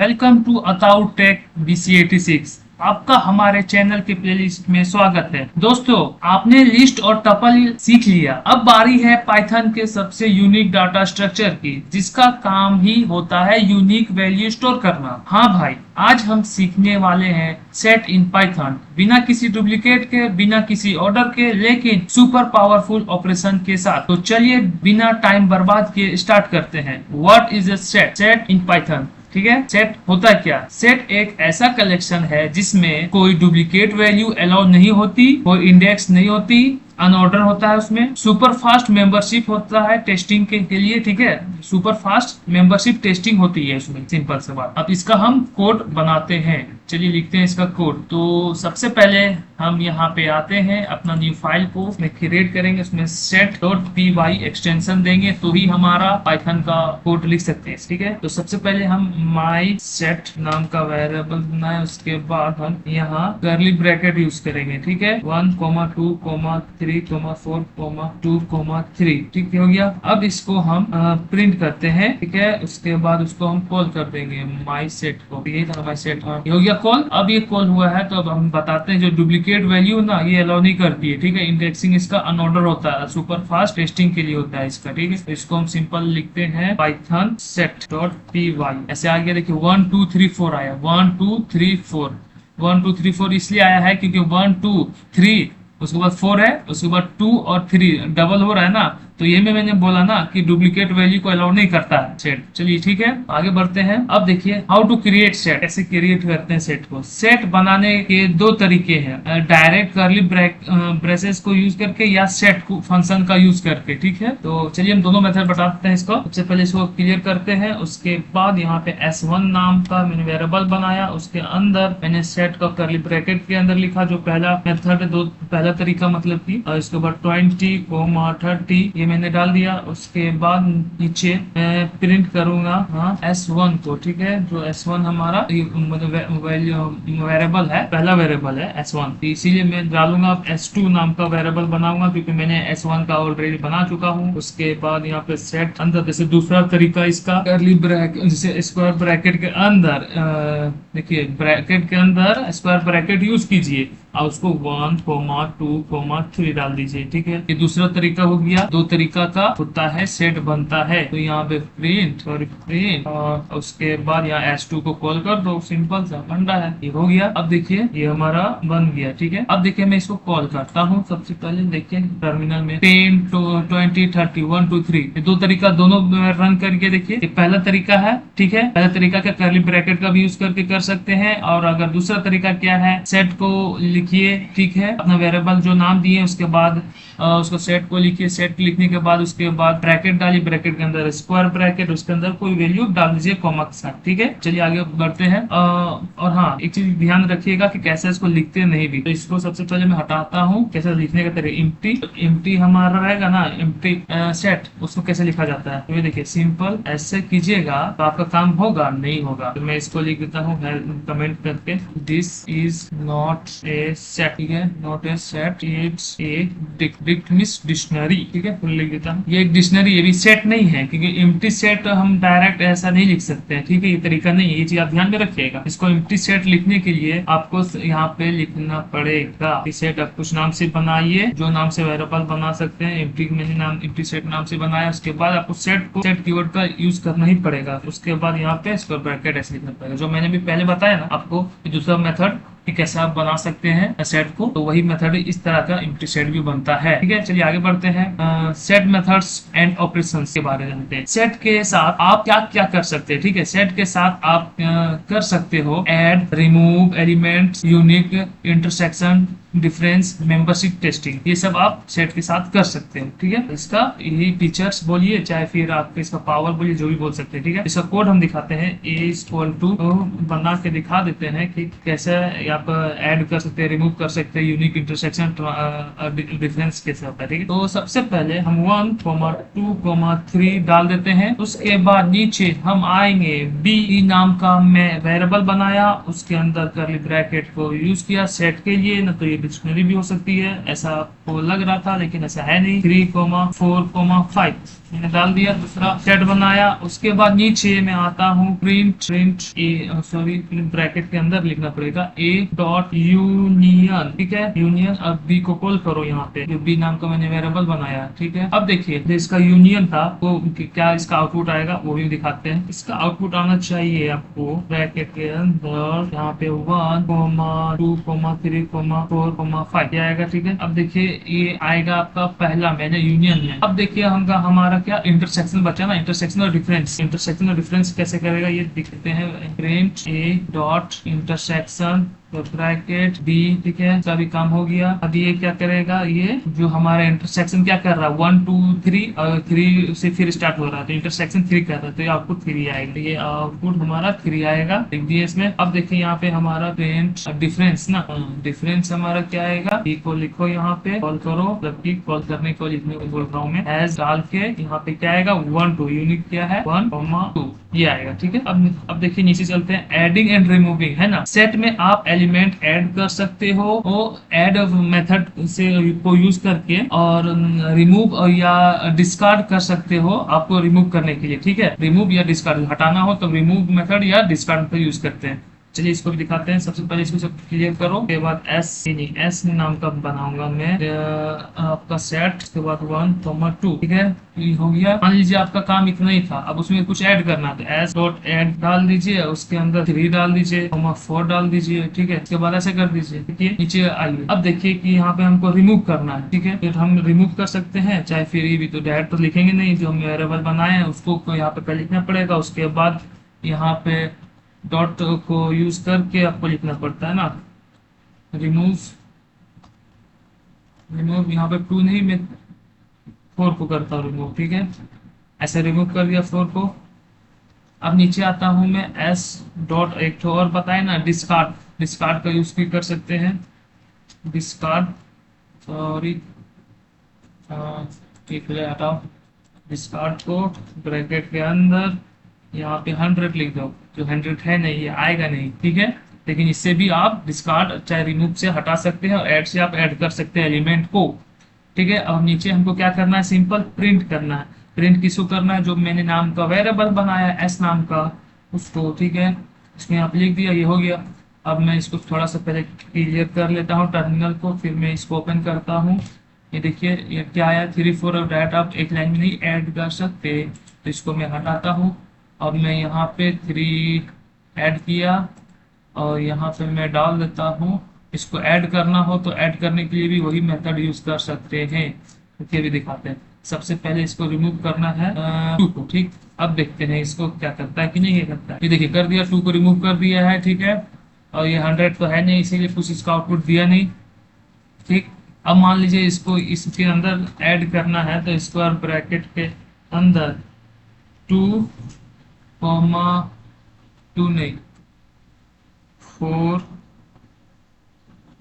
Welcome to Atau take BC86। आपका हमारे channel के प्लेलिस्ट में स्वागत है। दोस्तों, आपने लिस्ट और टपल सीख लिया। अब बारी है पाइथन के सबसे यूनिक डाटा स्ट्रक्चर की, जिसका काम ही होता है यूनिक वैल्यू स्टोर करना। हाँ भाई, आज हम सीखने वाले हैं सेट इन पाइथन, बिना किसी डुप्लीकेट के, बिना किसी ऑर्डर के, लेकिन सुपर पावरफुल ऑपरेशन के साथ। तो चलिए बिना टाइम बर्बाद किए स्टार्ट करते हैं। What is a set? Set in Python, ठीक है। सेट होता क्या? सेट एक ऐसा कलेक्शन है जिसमें कोई डुप्लीकेट वैल्यू अलाउ नहीं होती, कोई इंडेक्स नहीं होती, अनऑर्डर होता है, उसमें सुपर फास्ट मेंबरशिप होता है टेस्टिंग के लिए, ठीक है। सुपर फास्ट मेंबरशिप टेस्टिंग होती है इसमें, सिंपल से बात। अब इसका हम कोड बनाते हैं। चलिए लिखते हैं इसका कोड। तो सबसे पहले हम यहाँ पे आते हैं, अपना न्यू फाइल को उसमें क्रिएट करेंगे, उसमें set.py एक्सटेंशन देंगे तो ही हमारा पाइथन का कोड लिख सकते हैं, ठीक है। तो सबसे पहले हम माई सेट नाम का वेरिएबल बनाए, उसके बाद हम यहाँ कर्ली ब्रैकेट यूज करेंगे, ठीक है। 1, 2, 3, 4, 2, 3, ठीक हो गया। अब इसको हम प्रिंट करते हैं, ठीक है। उसके बाद उसको हम कॉल कर देंगे माई सेट को, ये था माई सेट, हाँ ये हो गया कॉल। अब ये कॉल हुआ है तो अब हम बताते हैं जो डुप्लीकेट वैल्यू ना ये अलाउ नहीं करती है, ठीक है। इंडेक्सिंग इसका अनऑर्डर होता है, सुपर फास्ट टेस्टिंग के लिए होता है इसका, ठीक है। तो इसको हम सिंपल लिखते हैं पाइथन set.py। ऐसे आ गया, देखिए 1 2 3 4 आया, 1 2 3 4। 1 2 3 4 इसलिए आया है क्योंकि 1 2 3 उसके बाद 4 है, उसके बाद 2 और 3 डबल हो रहा है ना, तो ये में मैंने बोला ना कि डुप्लीकेट वैल्यू को अलाउ नहीं करता है सेट। चलिए ठीक है, आगे बढ़ते हैं। अब देखिए हाउ टू क्रिएट सेट, कैसे क्रिएट करते हैं सेट को। सेट बनाने के दो तरीके हैं, डायरेक्ट कर्ली ब्रेसेस को यूज करके या सेट को फंक्शन का यूज करके, ठीक है। तो चलिए हम दोनों मेथड बताते हैं इसको। सबसे पहले इसको क्लियर करते हैं, उसके बाद यहाँ पे S1 नाम का मैंने वेरिएबल बनाया, उसके अंदर मैंने सेट का कर्ली ब्रैकेट के अंदर लिखा, जो पहला मेथड है, पहला तरीका मतलब की। और इसके बाद 20, 30 ये मैंने डाल दिया। उसके बाद नीचे मैं प्रिंट करूंगा हाँ S1 को, ठीक है। जो S1 हमारा वेरिएबल है, पहला वेरिएबल है S1, तो इसीलिए मैं डालूंगा S2 नाम का वेरिएबल बनाऊंगा, क्योंकि मैंने S1 का ऑलरेडी बना चुका हूँ। उसके बाद यहाँ पे सेट अंदर, जैसे दूसरा तरीका इसका कर्ली ब्रैकेट, जैसे स्क्वायर ब्रैकेट के अंदर देखिए, ब्रैकेट के अंदर स्क्वायर ब्रैकेट यूज कीजिए और उसको 1, 2, 3 डाल दीजिए, ठीक है। ये दूसरा तरीका हो गया। दो तरीका का होता है सेट बनता है, तो यहाँ पे प्रिंट और उसके बाद यहाँ S2 को कॉल कर दो, सिंपल सा फंडा है, ये हो गया। अब देखिए ये हमारा बन गया, ठीक है। अब देखिए मैं इसको कॉल करता हूँ। सबसे पहले देखिए टर्मिनल में 10, 20, 30, 1, 2, 3, ये दो तरीका दोनों रन करके देखिए। ये पहला तरीका है, ठीक है। पहला तरीका का कर्ली ब्रैकेट का भी यूज करके कर सकते हैं। और अगर दूसरा तरीका क्या है, सेट को लिखिए, ठीक है, अपना वेरिएबल जो नाम दिए उसके बाद उसको सेट को लिखिए। सेट लिखने के बाद उसके बाद ब्रैकेट डालिए, ब्रैकेट के अंदर स्क्वायर ब्रैकेट, उसके अंदर कोई वैल्यू डाल दीजिए कॉमा के साथ, ठीक है। चलिए आगे बढ़ते हैं। और हाँ, एक चीज ध्यान रखिएगा कि कैसे इसको लिखते नहीं भी। तो इसको सबसे पहले मैं हटाता हूँ, कैसे लिखने का तरीका। इम्प्टी हमारा रहेगा ना, इम्प्टी सेट, उसको कैसे लिखा जाता है, तो ये देखिए सिंपल ऐसे कीजिएगा तो आपका काम होगा नहीं होगा। तो मैं इसको लिख देता हूँ कमेंट करके, this is not a set, ठीक है, not a set, it's a dictionary, ठीक है, फुल लिख देता हूँ। ये एक डिक्शनरी, ये भी सेट नहीं है, क्योंकि एम्प्टी सेट हम डायरेक्ट ऐसा नहीं लिख सकते हैं, ठीक है। ये तरीका नहीं है, ये चीज आप ध्यान में रखिएगा। इसको एम्प्टी सेट लिखने के लिए आपको यहाँ पे लिखना पड़ेगा सेट। आप कुछ नाम से बनाइए, जो नाम से वेरिएबल बना सकते हैं। एम्प्टी मैंने नाम एम्प्टी सेट नाम से बनाया। उसके बाद आपको सेट कीवर्ड का यूज करना ही पड़ेगा। उसके बाद यहाँ पे स्क्वायर ब्रैकेट ऐसे लिखना पड़ेगा, जो मैंने भी पहले बताया ना आपको, दूसरा मेथड कि कैसे आप बना सकते हैं सेट को। तो वही मेथड इस तरह का एम्प्टी सेट भी बनता है, ठीक है। चलिए आगे बढ़ते हैं। सेट मेथड्स एंड ऑपरेशंस के बारे में जानते हैं। सेट के साथ आप क्या क्या कर सकते हैं, ठीक है। सेट के साथ आप कर सकते हो add, remove elements, unique, intersection, difference, membership testing, ये सब आप सेट के साथ कर सकते हैं, ठीक है। इसका यही फीचर्स बोलिए, चाहे फिर आप इसका पावर बोलिए, जो भी बोल सकते हैं, ठीक है। इसका कोड हम दिखाते हैं, A=, तो बना के दिखा देते हैं कि कैसे आप ऐड कर सकते हैं, रिमूव कर सकते हैं, यूनिक, इंटरसेक्शन, डिफरेंस कैसे होता है, ठीक है। तो सबसे पहले हम 1, 2, 3 डाल देते हैं। उसके बाद नीचे हम आएंगे, B नाम का मैं वेरिएबल बनाया, उसके अंदर कर्ली ब्रैकेट को यूज किया सेट के लिए ना, तो ये डिक्शनरी भी हो सकती है, ऐसा आपको लग रहा था लेकिन ऐसा है नहीं। 3,4,5 मैंने डाल दिया, दूसरा सेट बनाया। उसके बाद नीचे मैं आता हूँ प्रिंट प्रिंट ए सॉरी ब्रैकेट के अंदर लिखना पड़ेगा ए डॉट यूनियन, ठीक है, यूनियन। अब बी को कॉल करो, यहाँ पे जो बी नाम का मैंने वेरिएबल बनाया, ठीक है। अब देखिए जो इसका यूनियन था वो क्या इसका आउटपुट आएगा वो भी दिखाते हैं। इसका आउटपुट आना चाहिए आपको ब्रैकेट के अंदर यहाँ पे 1,2,3,4,5 आएगा, ठीक है। अब देखिए ये आएगा आपका पहला मैंने यूनियन में। अब देखिए हमारा क्या इंटरसेक्शन बचा ना, इंटरसेक्शन और डिफरेंस। इंटरसेक्शन और डिफरेंस कैसे करेगा ये दिखते हैं। Print A dot intersection bracket B, ठीक है, सभी काम हो गया। अब ये क्या करेगा, ये जो हमारा इंटरसेक्शन क्या कर रहा है 1 2 3 और 3 से फिर स्टार्ट हो रहा है तो इंटरसेक्शन 3 कर रहा है तो ये आउटपुट 3 आएगा। ये आउटपुट हमारा 3 आएगा, लिख दिए इसमें। अब देखिए यहाँ पे हमारा प्रिंट डिफरेंस ना, डिफरेंस हमारा क्या आएगा, बी को लिखो यहाँ पे कॉल करो, मतलब की कॉल करने को लिखने को बोल रहा हूँ मैं, एज डाल के यहाँ पे क्या आएगा 1 2, यूनिट क्या है 1,2 ये आएगा, ठीक है। अब देखिए नीचे चलते हैं, एडिंग एंड रिमूविंग है ना। सेट में आप एलिमेंट ऐड कर सकते हो, वो ऐड मेथड से को यूज करके, और रिमूव या डिस्कार्ड कर सकते हो आपको रिमूव करने के लिए, ठीक है। रिमूव या डिस्कार्ड हटाना हो तो रिमूव मेथड या डिस्कार्ड मेथड यूज करते हैं। चलिए इसको भी दिखाते हैं। सबसे पहले इसको सब क्लियर करो, उसके बाद एस नाम का बनाऊंगा मैं आपका सेट, उसके बाद 1,2, ठीक है, ये हो गया। मान लीजिए आपका काम इतना ही था, अब उसमें कुछ ऐड करना था, एस डॉट ऐड डाल दीजिए, उसके अंदर 3 डाल दीजिए, 4 डाल दीजिए, ठीक है। उसके बाद ऐसे कर दीजिए, देखिए नीचे आइए। अब देखिए कि यहाँ पे हमको रिमूव करना है, ठीक है, फिर हम रिमूव कर सकते हैं, चाहे फिर ये भी तो डायरेक्ट तो लिखेंगे नहीं, जो हम वेरिएबल बनाए हैं उसको यहाँ पे लिखना पड़ेगा। उसके बाद यहाँ पे डॉट को यूज करके आपको लिखना पड़ता है ना, रिमूव यहाँ पे 2 नहीं, मैं 4 को करता हूँ रिमूव, ठीक है। ऐसे रिमूव कर दिया 4 को। अब नीचे आता हूँ मैं एस डॉट, एक तो और बताए ना डिस्कार्ड, डिस्कार्ड का यूज भी कर सकते हैं, डिस्कार्ड, सॉरी ठीक है हटाओ, डिस्कार्ड को ब्रैकेट के अंदर यहाँ पे 100 लिख दो, जो 100 है नहीं, ये आएगा नहीं, ठीक है। लेकिन इससे भी आप डिस्कार्ड चाहे रिमूव से हटा सकते हैं, और ऐड से आप ऐड कर सकते हैं एलिमेंट को, ठीक है। अब नीचे हमको क्या करना है, सिंपल प्रिंट करना है। प्रिंट किसको करना है, जो मैंने नाम का वेरिएबल बनाया एस नाम का उसको, ठीक है। इसमें आप लिख दिया, ये हो गया। अब मैं इसको थोड़ा सा पहले क्लियर कर लेता हूँ टर्मिनल को, फिर मैं इसको ओपन करता हूँ। ये देखिए ये क्या आया, 3 4 और डायरेक्ट आप एक लाइन में नहीं ऐड कर सकते, तो इसको मैं हटाता हूँ। अब मैं यहाँ पे 3 ऐड किया और यहाँ पे मैं डाल देता हूँ। इसको ऐड करना हो तो ऐड करने के लिए भी वही मेथड यूज कर सकते हैं, ये भी दिखाते हैं। सबसे पहले इसको रिमूव करना है 2 को, ठीक। अब देखते हैं इसको क्या करता है कि नहीं ये करता है। ये देखिए कर दिया, 2 को रिमूव कर दिया है, ठीक है। और ये 100 तो है नहीं, इसीलिए कुछ इसका आउटपुट दिया नहीं, ठीक। अब मान लीजिए इसको इसके अंदर ऐड करना है, तो स्क्वायर ब्रैकेट के अंदर 2, 2 नहीं 4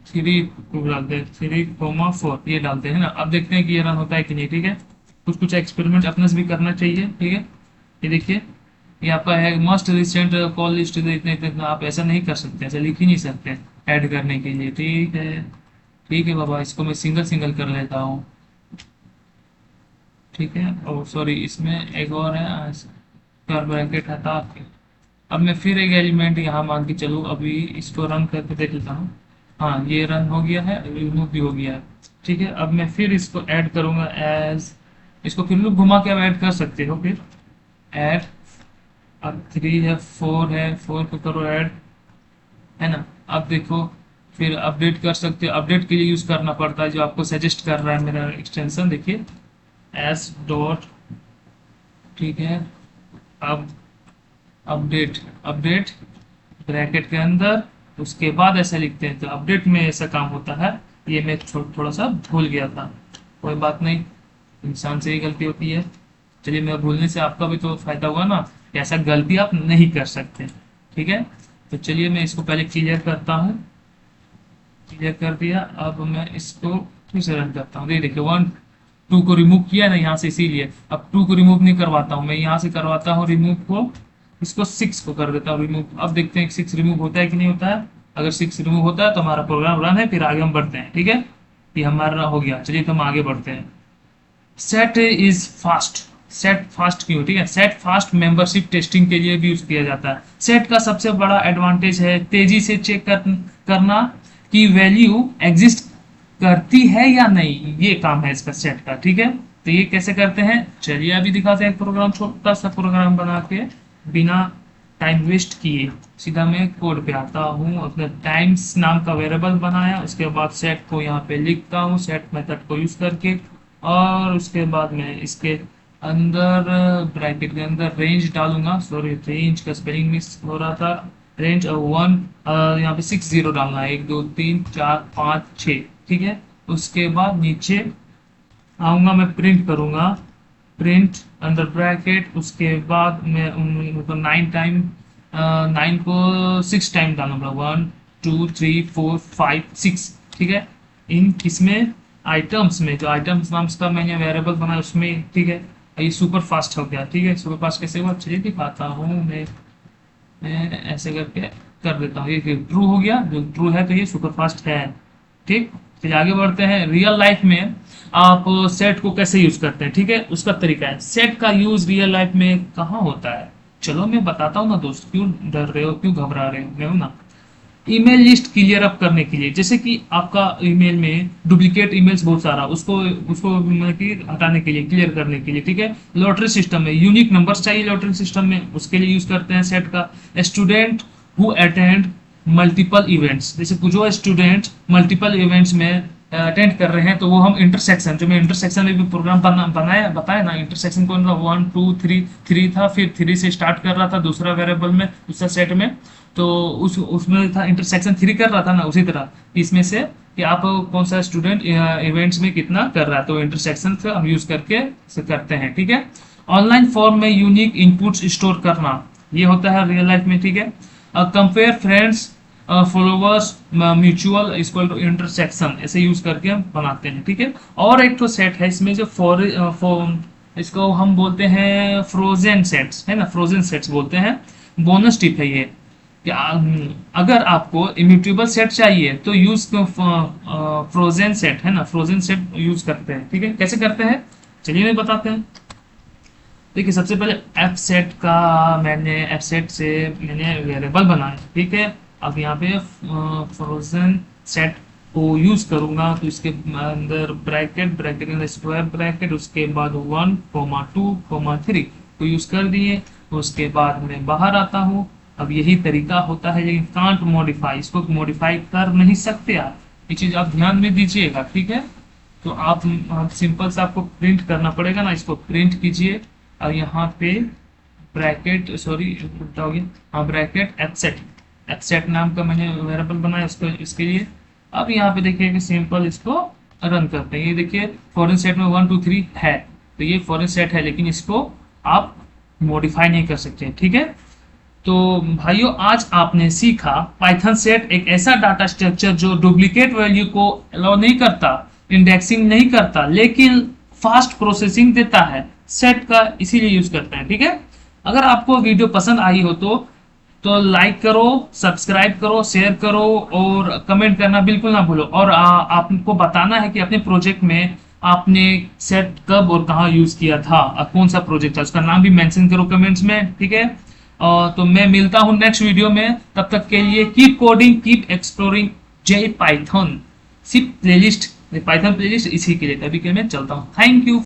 3 डालते हैं, 3, 4 ये डालते हैं ना। अब देखते हैं कि ये रन होता है कि नहीं, ठीक है। कुछ एक्सपेरिमेंट अपने से भी करना चाहिए, ठीक है। ये देखिए ये आपका है मस्ट रिसेंट कॉल लिस्ट, इतने इतना आप ऐसा नहीं कर सकते, ऐसा लिख ही नहीं सकते ऐड करने के लिए, ठीक है। ठीक है बाबा, इसको मैं सिंगल सिंगल कर लेता हूँ, ठीक है। और सॉरी इसमें एक और है, स्क्वायर ब्रैकेट हटा के अब मैं फिर एक एलिमेंट यहाँ मान के चलूँ, अभी इसको रन करके देख लेता हूँ। हाँ ये रन हो गया है, रिमूव भी हो गया है, ठीक है। अब मैं फिर इसको ऐड करूँगा एज, इसको फिर लूप घुमा के आप ऐड कर सकते हो, फिर ऐड। अब 3 है 4 है, 4 को करो ऐड, है ना। अब देखो फिर अपडेट कर सकते हो, अपडेट के लिए यूज करना पड़ता है जो आपको सजेस्ट कर रहा है मेरा एक्सटेंशन, देखिए एस डॉट, ठीक है। अब अपडेट ब्रैकेट के अंदर, उसके बाद ऐसा लिखते हैं, तो अपडेट में ऐसा काम होता है। ये मैं थोड़ा सा भूल गया था, कोई बात नहीं, इंसान से ही गलती होती है। चलिए मैं भूलने से आपका भी तो फायदा हुआ ना, ऐसा गलती आप नहीं कर सकते, ठीक है। तो चलिए मैं इसको पहले क्लियर करता हूँ, क्लियर कर दिया। अब मैं इसको फिर से रन करता हूँ। देखिए 1 2 को रिमूव किया ना यहाँ से, इसीलिए अब 2 को रिमूव नहीं करवाता हूँ मैं, यहाँ से करवाता हूँ रिमूव को, इसको 6 को कर देता हूँ रिमूव। अब देखते हैं 6 रिमूव होता है कि नहीं होता है। अगर 6 रिमूव होता है तो हमारा प्रोग्राम रन है, फिर आगे हम बढ़ते हैं। ठीक है, ये हमारा हो गया। चलिए तो हम आगे बढ़ते हैं। Set is fast. Set fast क्यों? ठीक है, सेट फास्ट मेंबरशिप टेस्टिंग के लिए भी यूज किया जाता है। सेट का सबसे बड़ा एडवांटेज है तेजी से चेक करना कि वैल्यू एग्जिस्ट करती है या नहीं, ये काम है इसका सेट का। ठीक है, तो ये कैसे करते हैं, चलिए अभी दिखाते हैं। एक प्रोग्राम, छोटा सा प्रोग्राम बना के बिना टाइम वेस्ट किए सीधा मैं कोड पे आता हूँ। अपने टाइम्स नाम का वेरिएबल बनाया, उसके बाद सेट को यहाँ पे लिखता हूँ सेट मेथड को यूज करके, और उसके बाद मैं इसके अंदर ब्रैकेट के अंदर रेंज डालूंगा। सॉरी, रेंज का स्पेलिंग मिस हो रहा था। रेंज 1, यहाँ पे 6 जीरो डालना है, 1 2 3 4 5 6। ठीक है, उसके बाद नीचे आऊंगा, मैं प्रिंट करूंगा, प्रिंट अंडर ब्रैकेट। उसके बाद मैं मतलब 9 को 6 टाइम डालना पड़ेगा, 1 2 3 4 5 6। ठीक है, इन इसमें आइटम्स में, जो आइटम्स नाम का मैंने वेरिएबल बनाया उसमें। ठीक है, ये सुपर फास्ट हो गया। ठीक है, सुपर फास्ट कैसे हुआ चलिए दिखाता हूँ। मैं ऐसे करके कर देता हूँ, ये ट्रू हो गया। जो ट्रू है तो ये सुपर फास्ट है। ठीक, फिर आगे बढ़ते हैं। रियल लाइफ में आप सेट को कैसे यूज करते हैं, ठीक है, उसका तरीका है। सेट का यूज रियल लाइफ में कहाँ होता है, चलो मैं बताता हूँ ना दोस्त। क्यों डर रहे हो, क्यों घबरा रहे हो? मैं हूं ना। ईमेल लिस्ट क्लियर अप करने के लिए, जैसे कि आपका ईमेल में डुप्लीकेट ईमेल्स बहुत सारा, उसको उसको मतलब कि हटाने के लिए, क्लियर करने के लिए। ठीक है, लॉटरी सिस्टम में यूनिक नंबर्स चाहिए लॉटरी सिस्टम में, उसके लिए यूज करते हैं सेट का। Student who attend multiple events, जैसे जो स्टूडेंट मल्टीपल इवेंट्स में अटेंड कर रहे हैं, तो वो हम इंटरसेक्शन, जो मैं इंटरसेक्शन में भी प्रोग्राम बनाया बताया ना, इंटरसेक्शन को 1 2 3 3 था, फिर 3 से स्टार्ट कर रहा था दूसरा वेरिएबल में, दूसरा सेट में। तो उसमें था इंटरसेक्शन 3 कर रहा था ना, उसी तरह इसमें से कि आप कौन सा स्टूडेंट इवेंट्स में कितना कर रहा है, तो इंटरसेक्शन से हम यूज करके से करते हैं। ठीक है, ऑनलाइन फॉर्म में यूनिक इनपुट्स स्टोर करना, ये होता है रियल लाइफ में। ठीक है, compare friends followers mutual equal to intersection, ऐसे यूज करके हम बनाते हैं। ठीक है, और एक तो सेट है इसमें जो इसको हम बोलते हैं फ्रोजन सेट्स, है ना, फ्रोजन सेट्स बोलते हैं। बोनस टिप है ये कि अगर आपको इम्यूटेबल सेट चाहिए तो यूज फ्रोजन सेट, है ना, फ्रोजन सेट यूज करते हैं। ठीक है, कैसे करते हैं चलिए मैं बताते हैं। देखिए, सबसे पहले एफ सेट का एफ सेट से मैंने वेरिएबल बनाया। ठीक है, अब यहाँ पे फ्रोजन सेट को यूज करूंगा, तो इसके अंदर ब्रैकेट, ब्रैकेट के अंदर स्क्वायर ब्रैकेट, उसके बाद 1 2 3 को यूज कर दिए। उसके बाद मैं बाहर आता हूँ। अब यही तरीका होता है, लेकिन कांट मॉडिफाई, इसको मॉडिफाई कर नहीं सकते आप, ये चीज आप ध्यान में दीजिएगा। ठीक है, तो आप सिंपल से आपको प्रिंट करना पड़ेगा ना, इसको प्रिंट कीजिए। और यहाँ पे ब्रैकेट, सॉरी उल्टा हो गया, हाँ, ब्रैकेट एफसेट नाम का मैंने वेरिएबल बनाया इसको, इसके लिए। अब यहाँ पे देखिए कि सिंपल इसको रन करते हैं। ये देखिए फॉरेन सेट में 1 2 3 है, तो ये फॉरेन सेट है, लेकिन इसको आप मॉडिफाई नहीं कर सकते। ठीक है, तो भाइयों आज आपने सीखा पाइथन सेट एक ऐसा डाटा स्ट्रक्चर जो डुप्लीकेट वैल्यू को अलाउ नहीं करता, इंडेक्सिंग नहीं करता, लेकिन फास्ट प्रोसेसिंग देता है। सेट का इसीलिए यूज करते हैं। ठीक है, अगर आपको वीडियो पसंद आई हो तो लाइक करो, सब्सक्राइब करो, शेयर करो, और कमेंट करना बिल्कुल ना भूलो। और आपको बताना है कि अपने प्रोजेक्ट में आपने सेट कब और कहाँ यूज किया था, कौन सा प्रोजेक्ट था, उसका नाम भी मेंशन करो कमेंट्स में। ठीक है, तो मैं मिलता हूं नेक्स्ट वीडियो में, तब तक के लिए कीप कोडिंग, कीप एक्सप्लोरिंग। जय पाइथन। सिर्फ प्लेलिस्ट, पाइथन प्लेलिस्ट इसी के लिए, तभी के मैं चलता हूँ। Thank you.